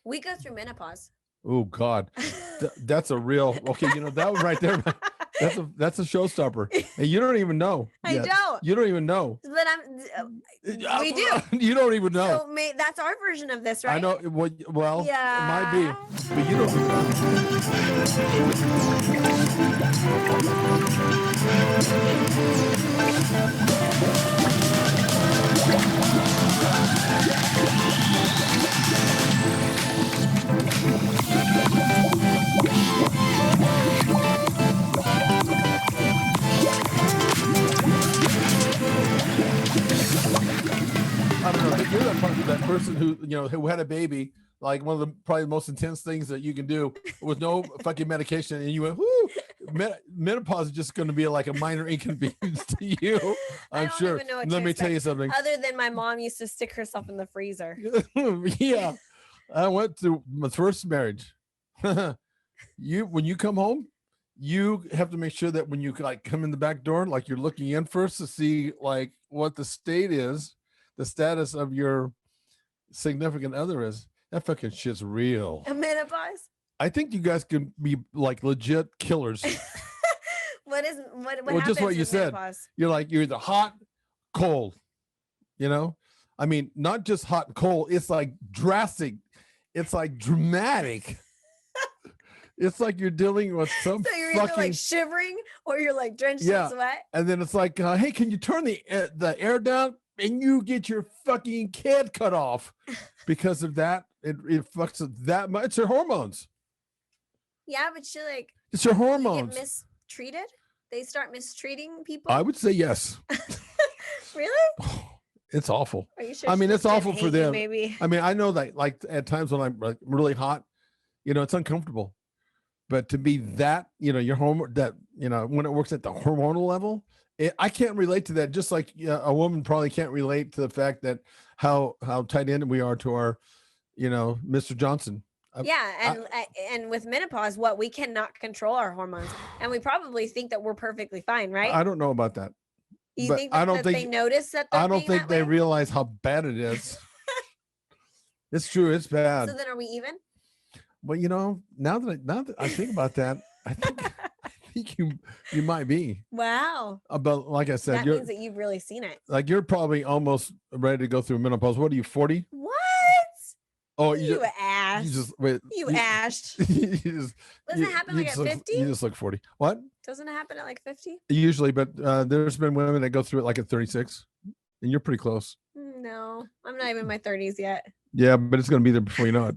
We go through menopause. Oh God, that's a real okay. You know that one right there. That's a showstopper, and you don't even know. I don't. You don't even know. But we do. You don't even know. So that's our version of this, right? I know. Well, yeah. It might be, but you don't even know. I don't know. You're that person who had a baby. Like one of the probably the most intense things that you can do with no fucking medication, and you went, "Whoo!" Menopause is just going to be like a minor inconvenience to you. I'm sure. Let me tell you something. Other than my mom used to stick herself in the freezer. Yeah, I went through my first marriage. When you come home, you have to make sure that when you like come in the back door, like you're looking in first to see like what the status of your significant other is. That fucking shit's real. A menopause? I think you guys can be like legit killers. What well, just what you said. Menopause? You're either hot, cold. You know, I mean, not just hot and cold. It's like drastic. It's like dramatic. It's like you're dealing with some. So you're either like shivering or you're like drenched in sweat. And then it's like, hey, can you turn the air down? And you get your fucking kid cut off because of that. It fucks it that much. It's your hormones. Yeah, but it's your hormones. Get mistreated? They start mistreating people? I would say yes. Really? It's awful. Are you sure? I mean, it's awful for them. Maybe. I mean, I know that like at times when I'm like really hot, it's uncomfortable. But to be that, your hormone when it works at the hormonal level, I can't relate to that. Just like a woman probably can't relate to the fact that how tight ended we are to our, Mr. Johnson. Yeah, and with menopause, we cannot control our hormones, and we probably think that we're perfectly fine, right? I don't know about that. You think that they notice that? I don't think they realize how bad it is. It's true. It's bad. So then, are we even? Well, now that I think about that, I think you might be. Wow. But like I said, that means that you've really seen it. Like you're probably almost ready to go through menopause. What are you, 40? What? Oh, you asked. You just wait. You asked. Doesn't it happen like at 50? You just look 40. What? Doesn't it happen at like 50? Usually, but there's been women that go through it like at 36, and you're pretty close. No, I'm not even in my 30s yet. Yeah, but it's going to be there before you know it.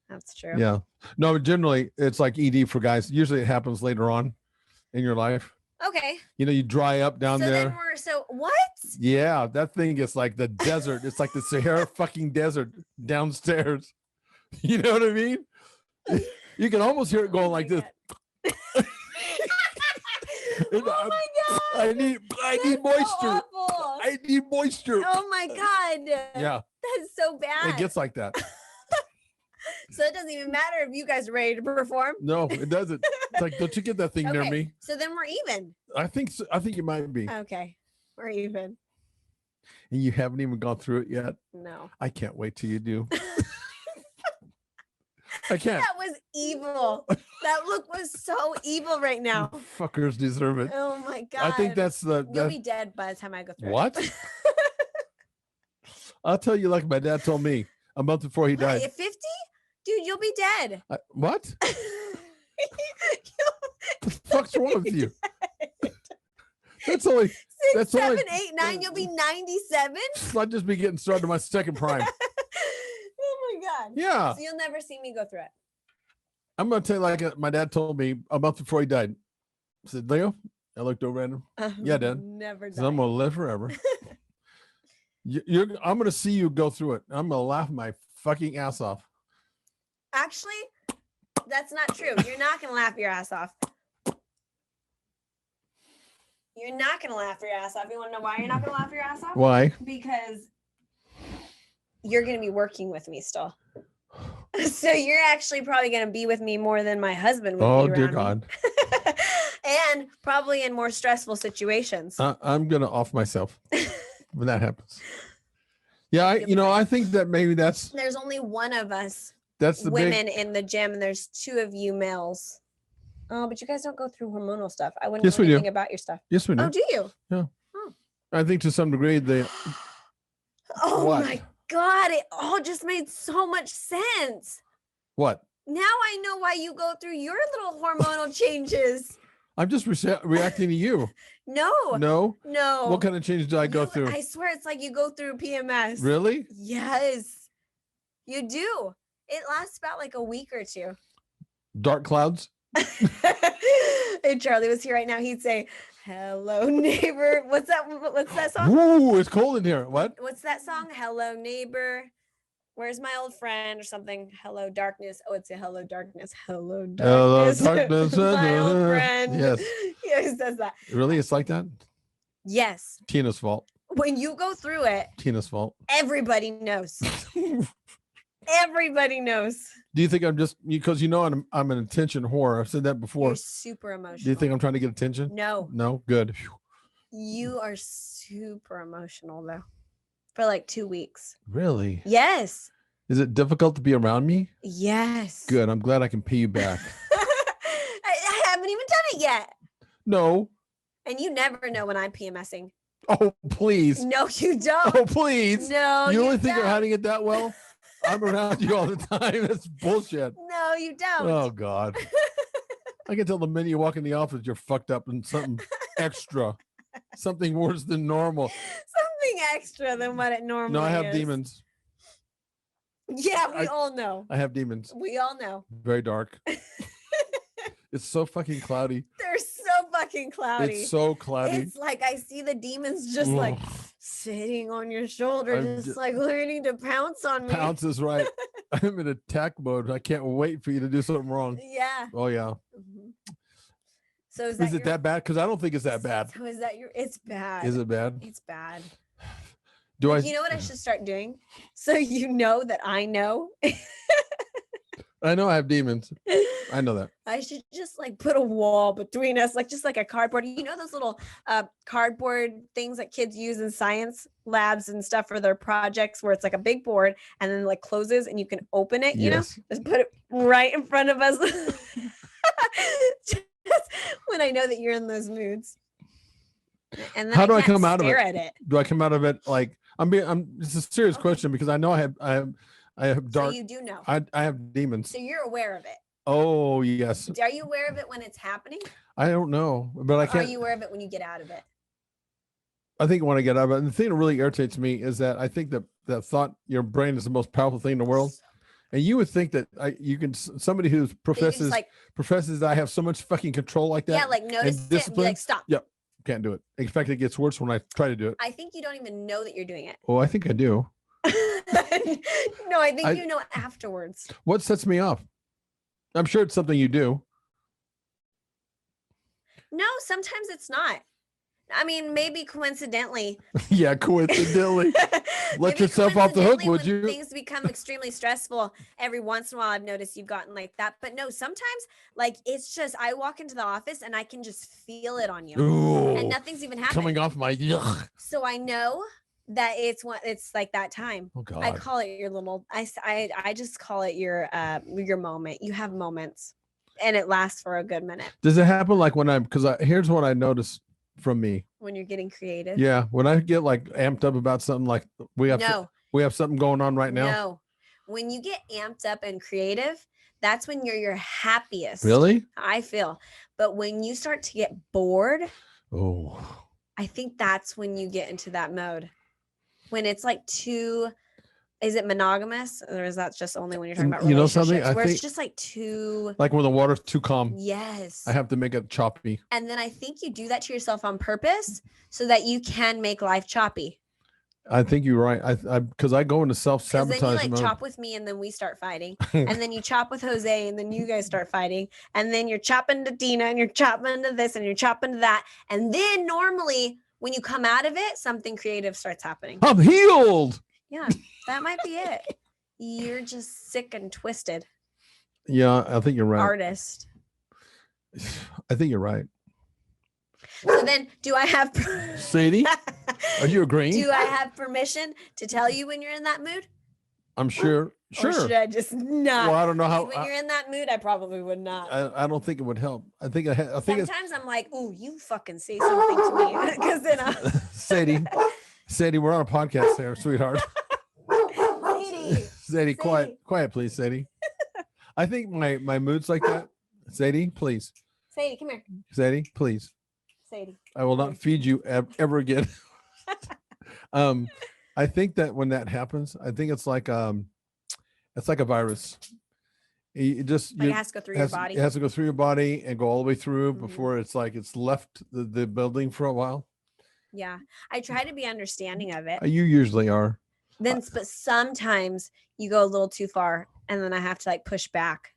That's true. Yeah. No, generally it's like ED for guys. Usually it happens later on in your life. Okay. You dry up down there. So what? Yeah, that thing is like the desert. It's like the Sahara fucking desert downstairs. You know what I mean? You can almost hear it going like this. Oh my God. I need moisture. So I need moisture. Oh my God. Yeah. That's so bad. It gets like that. So it doesn't even matter if you guys are ready to perform. No, it doesn't. It's like, don't you get that thing near me? So then we're even. I think so. I think you might be. Okay. We're even. And you haven't even gone through it yet? No. I can't wait till you do. I can't. That was evil. That look was so evil right now. Fuckers deserve it. Oh my God. I think that's You'll be dead by the time I go through what? it. I'll tell you like my dad told me a month before he died. At 50? Dude, you'll be dead. What? What the fuck's wrong with you? That's only 6, 7, 8, 9. You'll be 97. I'll just be getting started on my second prime. Oh my God. Yeah. So you'll never see me go through it. I'm gonna tell you like my dad told me a month before he died. I said, Leo, I looked over at him. Yeah, Dad. Never die. So I'm gonna live forever. I'm gonna see you go through it. I'm gonna laugh my fucking ass off. Actually, that's not true. You're not gonna laugh your ass off. You're not gonna laugh your ass off. You want to know why you're not gonna laugh your ass off? Why? Because you're gonna be working with me still. So you're actually probably gonna be with me more than my husband would. Oh dear God. And probably in more stressful situations. I'm gonna off myself when that happens. Yeah, I think that maybe there's only one of us That's the women in the gym, and there's 2 of you males. Oh, but you guys don't go through hormonal stuff. I wouldn't Yes, know we do. anything about your stuff. Yes, we do. Oh, do you? Yeah. Oh. I think to some degree they. Oh What? my God! It all just made so much sense. What? Now I know why you go through your little hormonal changes. I'm just reacting to you. No. No. No. What kind of change did I go through? I swear it's like you go through PMS. Really? Yes. You do. It lasts about like a week or 2. Dark clouds? If Charlie was here right now, he'd say, "Hello, neighbor." What's that song? Ooh, it's cold in here. What? What's that song? Hello, neighbor. Where's my old friend or something? Hello, darkness. Oh, it's a hello, darkness. Hello, darkness. Hello, darkness. My old friend. Yes. He always says that. Really? It's like that? Yes. Tina's fault. When you go through it, Tina's fault. everybody knows. Everybody knows. Do you think I'm just because I'm an attention whore? I've said that before. You're super emotional. Do you think I'm trying to get attention? No. No? Good. Phew. You are super emotional though. For like 2 weeks. Really? Yes. Is it difficult to be around me? Yes. Good. I'm glad I can pay you back. I haven't even done it yet. No. And you never know when I'm PMSing. Oh, please. No, you don't. Oh, please. No, You really think don't. I'm hiding it that well? I'm around you all the time. That's bullshit. No, you don't. Oh, God. I can tell the minute you walk in the office, you're fucked up and something extra. Something worse than normal. Something extra than what it normally is. No, I have demons. Yeah, we all know. I have demons. We all know. Very dark. It's so fucking cloudy. They're so fucking cloudy. It's so cloudy. It's like I see the demons just like sitting on your shoulder, I'm just like learning to pounce on me. Pounce is right. I'm in attack mode. I can't wait for you to do something wrong. Yeah. Oh, yeah. Mm-hmm. So is it that bad? Because I don't think it's that bad. So is that it's bad. Is it bad? It's bad. Do I? You know what I should start doing? So you know that I know. I know I have demons. I know that. I should just like put a wall between us, like just like a cardboard. You know those little cardboard things that kids use in science labs and stuff for their projects, where it's like a big board and then like closes and you can open it. You know, just put it right in front of us. Just when I know that you're in those moods. And then how do I come out of it? At it? Do I come out of it like it's a serious question because I know I have dark. So you do know. I have demons. So you're aware of it. Oh, yes. Are you aware of it when it's happening? I don't know, but I can't. Are you aware of it when you get out of it? I think when I get out of it, and the thing that really irritates me is that I think that thought your brain is the most powerful thing in the world. And you would think that somebody who professes that I have so much fucking control like that. Yeah, like notice it and be like, stop. Yep. Can't do it. In fact, it gets worse when I try to do it. I think you don't even know that you're doing it. Oh, I think I do. No, I think you know afterwards. What sets me off? I'm sure it's something you do. No, sometimes it's not. I mean, maybe coincidentally. Yeah, coincidentally. Let yourself off the hook, would you? Things become extremely stressful. Every once in a while, I've noticed you've gotten like that. But no, sometimes like it's just I walk into the office and I can just feel it on you, and nothing's even happening. Coming off my. Ugh. So I know that it's like that time. Oh God. I call it your little. I just call it your moment. You have moments, and it lasts for a good minute. Does it happen like when here's what I noticed from me when you're getting creative? Yeah, when I get like amped up about something, like we have something going on right now. No, when you get amped up and creative, that's when you're your happiest. Really? I feel. But when you start to get bored, I think that's when you get into that mode. When it's like is it monogamous, or is that just only when you're talking about relationships? Something? Where it's just like too. Like when the water's too calm. Yes. I have to make it choppy. And then I think you do that to yourself on purpose so that you can make life choppy. I think you're right. Because I go into self-sabotage. Then you chop with me and then we start fighting. And then you chop with Jose and then you guys start fighting. And then you're chopping to Tina and you're chopping to this and you're chopping to that. And then normally when you come out of it, something creative starts happening. I'm healed. Yeah, that might be it. You're just sick and twisted. Yeah, I think you're right. Artist. I think you're right. So then, do I have... Sadie, are you agreeing? Do I have permission to tell you when you're in that mood? I'm sure Sure. Or should I just not? Well, I don't know how. When you're in that mood, I probably would not. I don't think it would help. I think Sometimes I'm like, ooh, you fucking say something to me. Because then Sadie, we're on a podcast here, sweetheart. Sadie, quiet, please, Sadie. I think my mood's like that. Sadie, please. Sadie, come here. Sadie, please. Sadie. I will not feed you ever again. I think that when that happens, I think it's like a virus. It just it has to go through your body. It has to go through your body and go all the way through before it's left the building for a while. Yeah, I try to be understanding of it. You usually are. But sometimes you go a little too far, and then I have to like push back,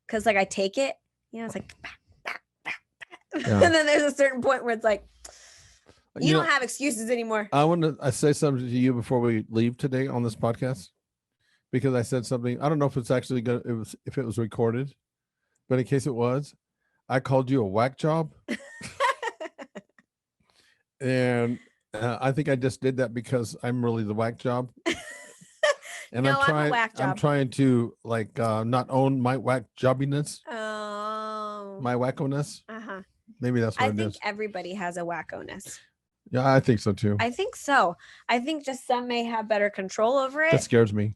because like I take it, it's like, yeah. And then there's a certain point where it's like, you don't have excuses anymore. I want to say something to you before we leave today on this podcast, because I said something. I don't know if it's actually if it was recorded, but in case it was, I called you a whack job. And I think I just did that because I'm really the whack job. And no, I'm a whack job. I'm trying to not own my whack jobbiness. Oh. My wackoness. Uh-huh. Maybe that's what it is. I think everybody has a wackoness. Yeah, I think so too. I think so. I think just some may have better control over it. That scares me.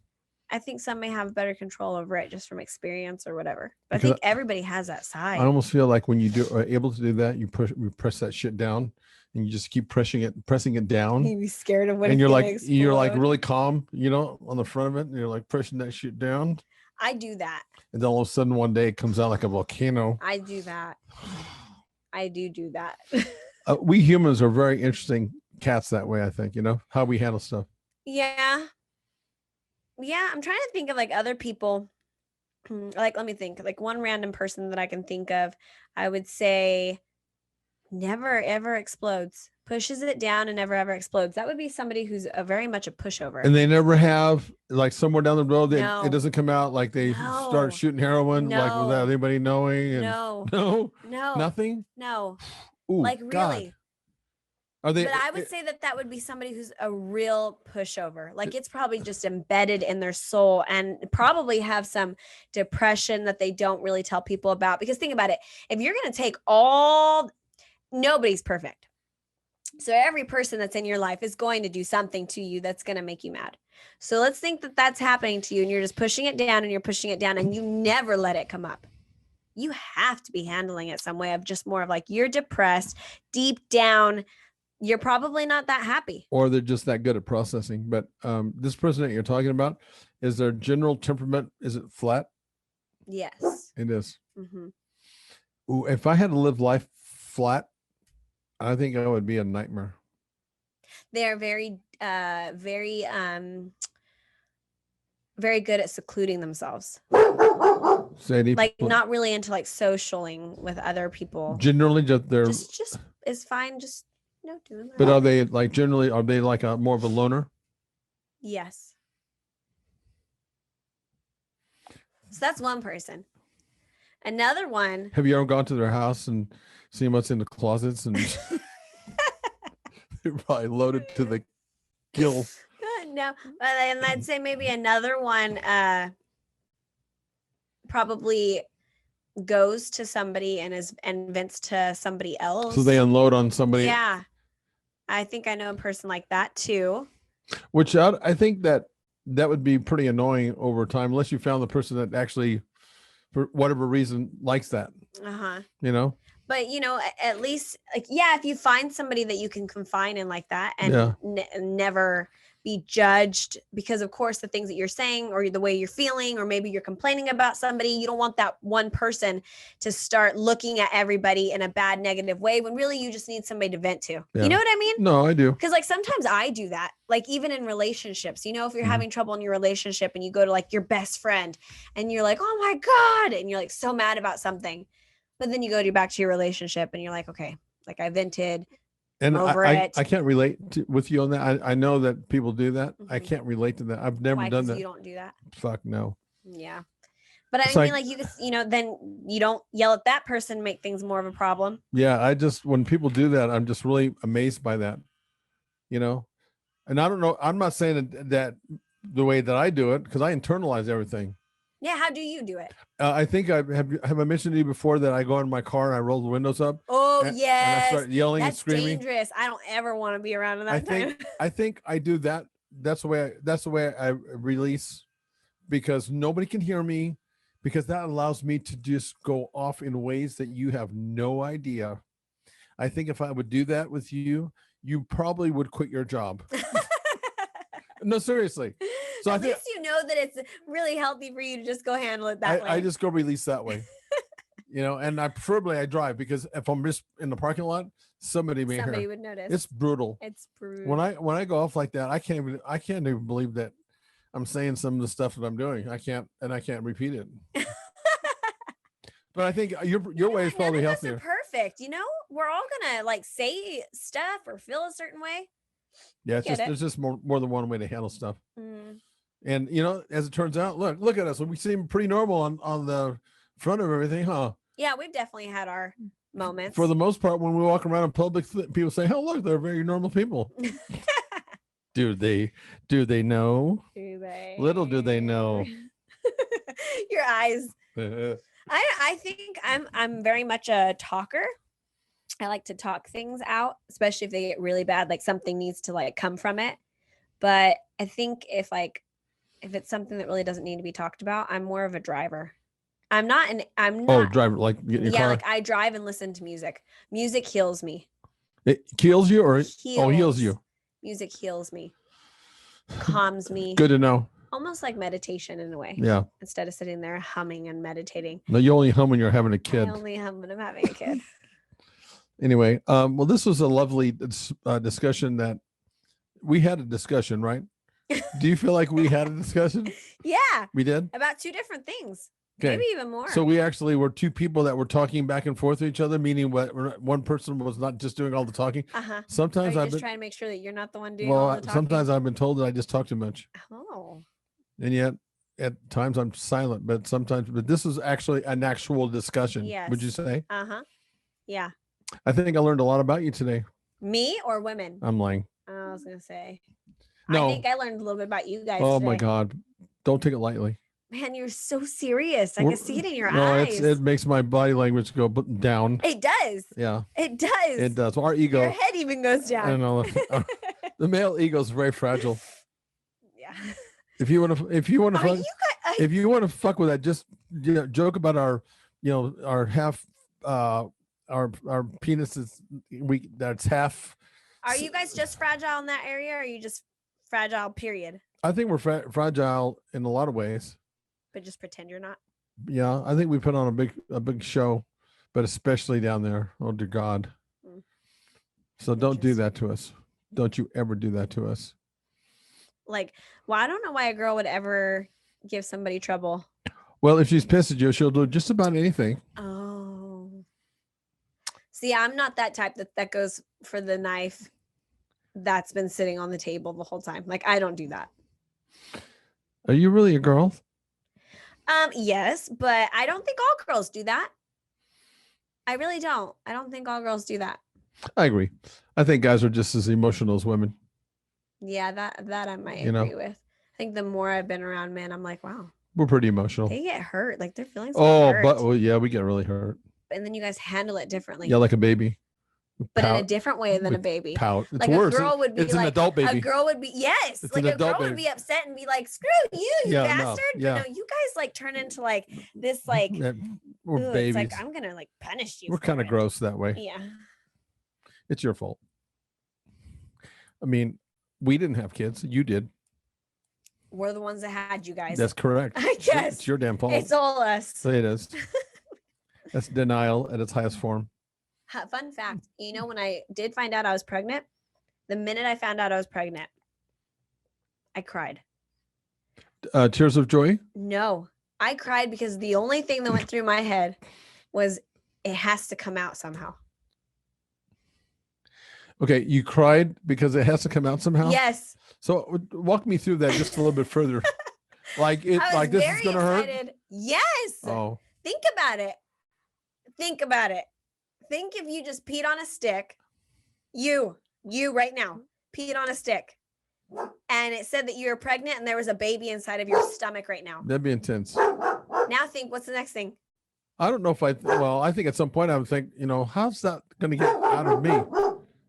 I think some may have better control over it just from experience or whatever. But I think everybody has that side. I almost feel like when you are able to do that, you press that shit down. And you just keep pressing it down. You'd be scared of what. And you're like really calm, on the front of it, and you're like pressing that shit down. I do that. And then all of a sudden one day it comes out like a volcano. I do that. I do that. We humans are very interesting cats that way, I think, how we handle stuff. Yeah. Yeah, I'm trying to think of like other people. Like, let me think. Like one random person that I can think of, I would say never ever explodes, pushes it down and never ever explodes. That would be somebody who's very much a pushover. And they never have, like, somewhere down the road, it doesn't come out like they start shooting heroin like without anybody knowing. And no, nothing. No. Ooh, like really. God. Are they? But I would say that would be somebody who's a real pushover. Like it's probably just embedded in their soul, and probably have some depression that they don't really tell people about. Because think about it, if you're going to take nobody's perfect. So every person that's in your life is going to do something to you that's going to make you mad. So let's think that that's happening to you and you're just pushing it down and you never let it come up. You have to be handling it some way of just more of like, you're depressed deep down. You're probably not that happy. Or they're just that good at processing. But this person that you're talking about, is their general temperament, is it flat? Yes. It is. Mm-hmm. Ooh, if I had to live life flat, I think it would be a nightmare. They are very very good at secluding themselves. Sadie, like not really into like socialing with other people. Generally, they're just is fine. Just doing that. But are they like a more of a loner? Yes. So that's one person. Another one. Have you ever gone to their house and seen what's in the closets and they're probably loaded to the gill? No, and I'd say maybe another one probably goes to somebody and vents to somebody else. So they unload on somebody. Yeah, I think I know a person like that too. Which I think that would be pretty annoying over time, unless you found the person that actually, for whatever reason, likes that. But at least if you find somebody that you can confine in like that and never be judged, because of course the things that you're saying or the way you're feeling, or maybe you're complaining about somebody, you don't want that one person to start looking at everybody in a bad, negative way, when really you just need somebody to vent to. You know what I mean? No, I do. Because like sometimes I do that, like even in relationships, if you're having trouble in your relationship and you go to like your best friend and you're like, oh my God, and you're like so mad about something, but then you go back to your relationship and you're like, okay, like I vented. And I can't relate with you on that. I know that people do that. Mm-hmm. I can't relate to that. I've never done that. You don't do that? Fuck no. Yeah. But I mean, like you could, then you don't yell at that person, make things more of a problem. Yeah. When people do that, I'm just really amazed by that, and I don't know. I'm not saying that the way that I do it because I internalize everything. Yeah, how do you do it? I think have I mentioned to you before that I go in my car and I roll the windows up. Oh, and yes. I start yelling and That's screaming. dangerous. I don't ever want to be around in that time. I think I do that. That's the way I release, because nobody can hear me, because that allows me to just go off in ways that you have no idea. I think if I would do that with you, you probably would quit your job. No, seriously. So At least you know that it's really healthy for you to just go handle it that way. I just go release that way. And I preferably I drive, because if I'm just in the parking lot, somebody would notice. It's brutal. It's brutal. When I go off like that, I can't even believe that I'm saying some of the stuff that I'm doing. I can't repeat it. But I think your way is probably healthier. None of us are perfect. We're all gonna like say stuff or feel a certain way. Yeah, there's just more than one way to handle stuff. Mm. And as it turns out, look at us. We seem pretty normal on the front of everything, huh? Yeah, we've definitely had our moments. For the most part, when we walk around in public, people say, "Oh, look, they're very normal people." Do they know? Do they? Little do they know. Your eyes. I think I'm very much a talker. I like to talk things out, especially if they get really bad, like something needs to like come from it. But I think if it's something that really doesn't need to be talked about, I'm more of a driver. I'm not. Oh, driver, like get in your car. Like I drive and listen to music. Music heals me. It kills you, or heals you? Music heals me, calms me. Good to know. Almost like meditation in a way. Yeah. Instead of sitting there humming and meditating. No, you only hum when you're having a kid. I only hum when I'm having a kid. Anyway, well, this was a lovely discussion that we had a discussion, right? Do you feel like we had a discussion? Yeah. We did? About two different things. Okay. Maybe even more. So we actually were two people that were talking back and forth with each other, meaning one person was not just doing all the talking. Uh-huh. Sometimes I'm just trying to make sure that you're not the one doing all the talking. Sometimes I've been told that I just talk too much. Oh. And yet at times I'm silent, but this is actually an actual discussion. Yes. Would you say? Uh-huh. Yeah. I think I learned a lot about you today. Me or women? I'm lying. I was going to say. No. I think I learned a little bit about you guys Oh today. my God. Don't take it lightly. Man, you're so serious. I can see it in your eyes. It makes my body language go down. It does. Yeah. It does. It does. Our ego. Your head even goes down. I know. The male ego is very fragile. Yeah. If you want to fuck with that, just joke about our half our penises that's half. Are you guys just fragile in that area, or are you just fragile period? I think we're fragile in a lot of ways. But just pretend you're not. Yeah, I think we put on a big show, but especially down there. Oh dear God. So don't do that to us. Don't you ever do that to us. Like, well, I don't know why a girl would ever give somebody trouble. Well, if she's pissed at you, she'll do just about anything. Oh. See, I'm not that type that goes for the knife that's been sitting on the table the whole time. Like, I don't do that. Are you really a girl? Yes, but I don't think all girls do that. I really don't. I don't think all girls do that. I agree. I think guys are just as emotional as women. Yeah, that I might agree with. I think the more I've been around men, I'm like, wow. We're pretty emotional. They get hurt. Like their feelings get hurt. Yeah, we get really hurt. And then you guys handle it differently. Yeah, like a baby. But in a different way than a baby. Pout. It's like worse. A girl would be it's like an adult baby. A girl would be It's like a girl would be upset and be like, "Screw you, you bastard!" Yeah. But no, you guys like turn into like this like we're babies. It's like I'm gonna like punish you. We're kind of gross that way. Yeah. It's your fault. I mean, we didn't have kids. You did. We're the ones that had you guys. That's correct. I guess it's your damn fault. It's all us. It is. That's denial at its highest form. Fun fact, when I did find out I was pregnant, the minute I found out I was pregnant, I cried. Tears of joy? No, I cried because the only thing that went through my head was it has to come out somehow. Okay, you cried because it has to come out somehow? Yes. So walk me through that just a little bit further. Like this is going to hurt? Yes. Oh. Think about it. Think if you just peed on a stick, you right now, peed on a stick. and it said that you were pregnant and there was a baby inside of your stomach right now. That'd be intense. Now think, what's the next thing? I don't know if I think at some point I would think, how's that going to get out of me?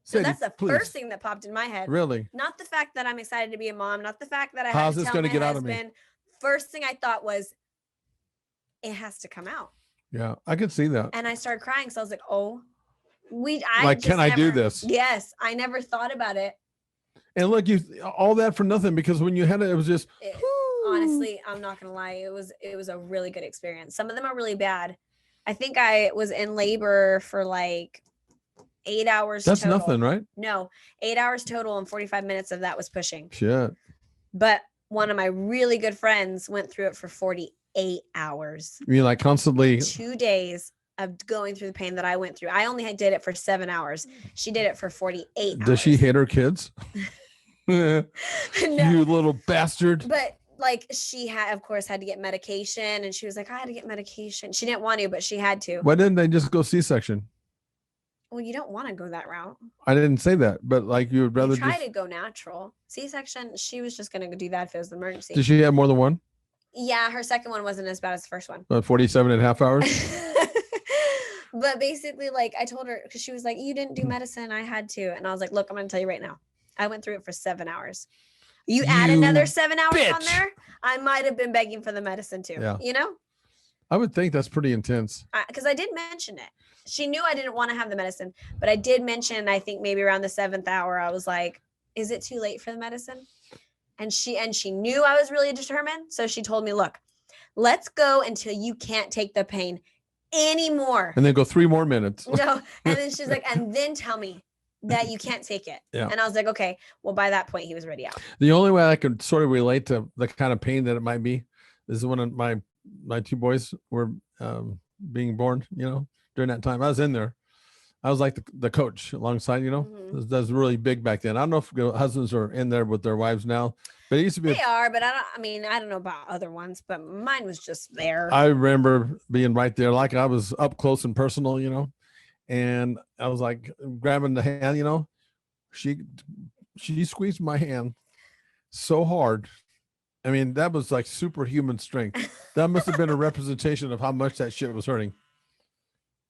So that's the first thing that popped in my head. Really? Not the fact that I'm excited to be a mom, not the fact that I how's had to this tell going to my get husband. out of me? First thing I thought was, it has to come out. Yeah, I could see that. And I started crying. So I was like, oh, can I do this? Yes. I never thought about it. And look, all that for nothing, because when you had it, it was just. Honestly, I'm not going to lie. It was a really good experience. Some of them are really bad. I think I was in labor for like 8 hours. That's total. nothing, right? No, 8 hours total, and 45 minutes of that was pushing. Shit. But one of my really good friends went through it for 48 hours. You mean like constantly? 2 days of going through the pain that I went through. I only did it for 7 hours. She did it for 48 hours. Does she hate her kids? No. You little bastard. But like she of course had to get medication, and she was like, I had to get medication. She didn't want to, but she had to. Why didn't they just go C-section? Well, you don't want to go that route. I didn't say that, but like you would rather try to go natural. C-section, she was just going to do that if it was an emergency. Did she have more than one? Yeah, her second one wasn't as bad as the first one. 47 and a half hours? But basically, like I told her, because she was like, you didn't do medicine. I had to. And I was like, look, I'm going to tell you right now. I went through it for 7 hours. You add another 7 hours on there, I might have been begging for the medicine too. Yeah. I would think that's pretty intense. Because I did mention it. She knew I didn't want to have the medicine, but I did mention, I think maybe around the 7th hour, I was like, is it too late for the medicine? And she knew I was really determined. So she told me, look, let's go until you can't take the pain anymore. And then go 3 more minutes. No. And then she's like, and then tell me that you can't take it. Yeah. And I was like, okay, well, by that point he was already out. The only way I could sort of relate to the kind of pain that it might be is when my 2 boys were being born, during that time. I was in there. I was like the coach alongside, Mm-hmm. That's really big back then. I don't know if husbands are in there with their wives now, but it used to be. They are, but I don't know about other ones, but mine was just there. I remember being right there, like I was up close and personal, and I was like grabbing the hand, she squeezed my hand so hard. I mean, that was like superhuman strength. That must have been a representation of how much that shit was hurting.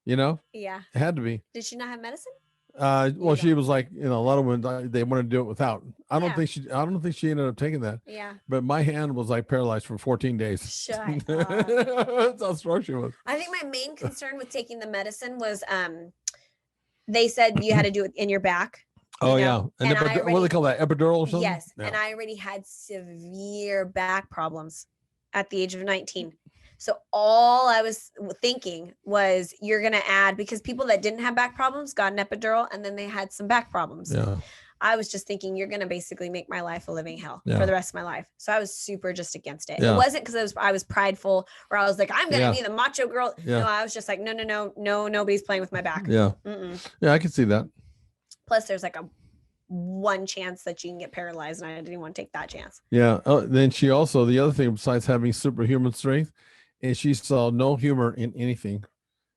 Yeah. It had to be. Did she not have medicine? Well, she was like, a lot of women, they want to do it without. I don't think she ended up taking that. Yeah. But my hand was like paralyzed for 14 days. Shut up. That's how strong she was. I think my main concern with taking the medicine was, they said you had to do it in your back. Oh yeah. And what do they call that? Epidural or something? Yes. Yeah. And I already had severe back problems at the age of 19. So all I was thinking was you're going to add, because people that didn't have back problems got an epidural and then they had some back problems. Yeah. I was just thinking you're going to basically make my life a living hell for the rest of my life. So I was super just against it. Yeah. It wasn't because I was prideful or I was like, I'm going to be the macho girl. Yeah. No, I was just like, no, nobody's playing with my back. Yeah. Yeah, I can see that. Plus there's like a 1 chance that you can get paralyzed, and I didn't want to take that chance. Yeah. Oh, then she also, the other thing besides having superhuman strength, and she saw no humor in anything,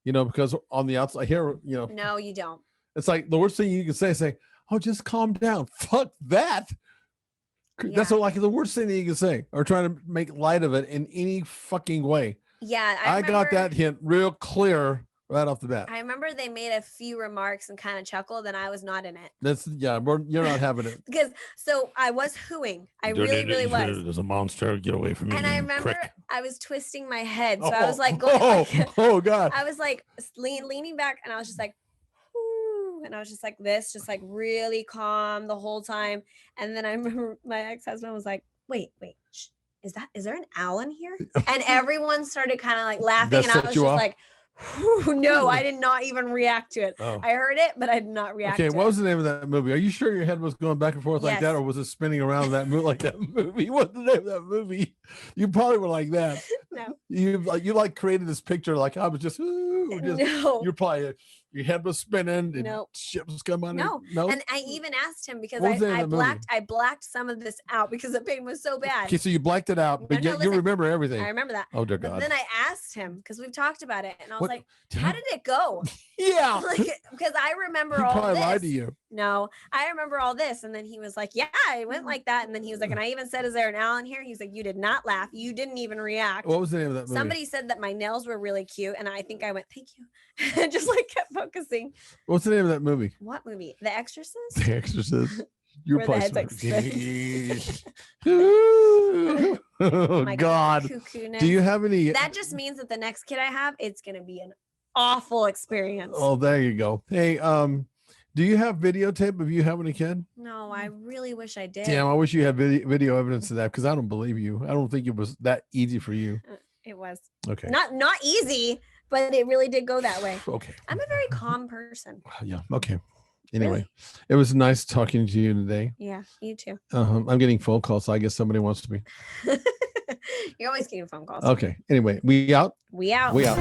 because on the outside here, No, you don't. It's like the worst thing you can say, oh, just calm down. Fuck that. Yeah. That's like the worst thing that you can say, or trying to make light of it in any fucking way. Yeah. I got that hint real clear right off the bat. I remember they made a few remarks and kind of chuckled, and I was not in it. You're not having it. Because I was hooing. I really was. There's a monster. Get away from me. And I remember I was twisting my head. So I was like going. Oh God. I was like leaning back, and I was just like, whoo, and I was just like this, just like really calm the whole time. And then I remember my ex-husband was like, wait, is there an owl in here? And everyone started kind of like laughing, and I was just like, no, I did not even react to it. Oh. I heard it, but I did not react to it. Okay, what was the name of that movie? Are you sure your head was going back and forth like that, or was it spinning around that movie What's the name of that movie? You probably were like that. No. You created this picture like I was just no. You're probably your head was spinning and shit was coming. No. And I even asked him because I blacked some of this out because the pain was so bad. Okay, so you blacked it out, but you remember everything. I remember that. Oh dear God. But then I asked asked him because we've talked about it, and I was What? like, "How did it go?" Yeah. Like, because I remember He all probably this. lied to you. No, I remember all this, and then he was like, "Yeah, I went like that," and then he was like, "And I even said, is there an Al in here?" He's like, "You did not laugh. You didn't even react." What was the name of that movie? Somebody said that my nails were really cute, and I think I went, "Thank you," and just like kept focusing. What's the name of that movie? What movie? The Exorcist. The Exorcist. You're Where the head's like Oh My God. cuckoo-ness. Do you have any? That just means that the next kid I have, it's gonna be an awful experience. Oh, there you go. Hey, do you have videotape of you having a kid? No, I really wish I did. Damn, I wish you had video evidence of that because I don't believe you. I don't think it was that easy for you. It was Okay. not easy, but it really did go that way. Okay. I'm a very calm person. Yeah. Okay. Anyway, Really? it was nice talking to you today. Yeah, you too. I'm getting phone calls, so I guess somebody wants to be. You're always getting phone calls. Okay. Anyway, we out. We out. We out.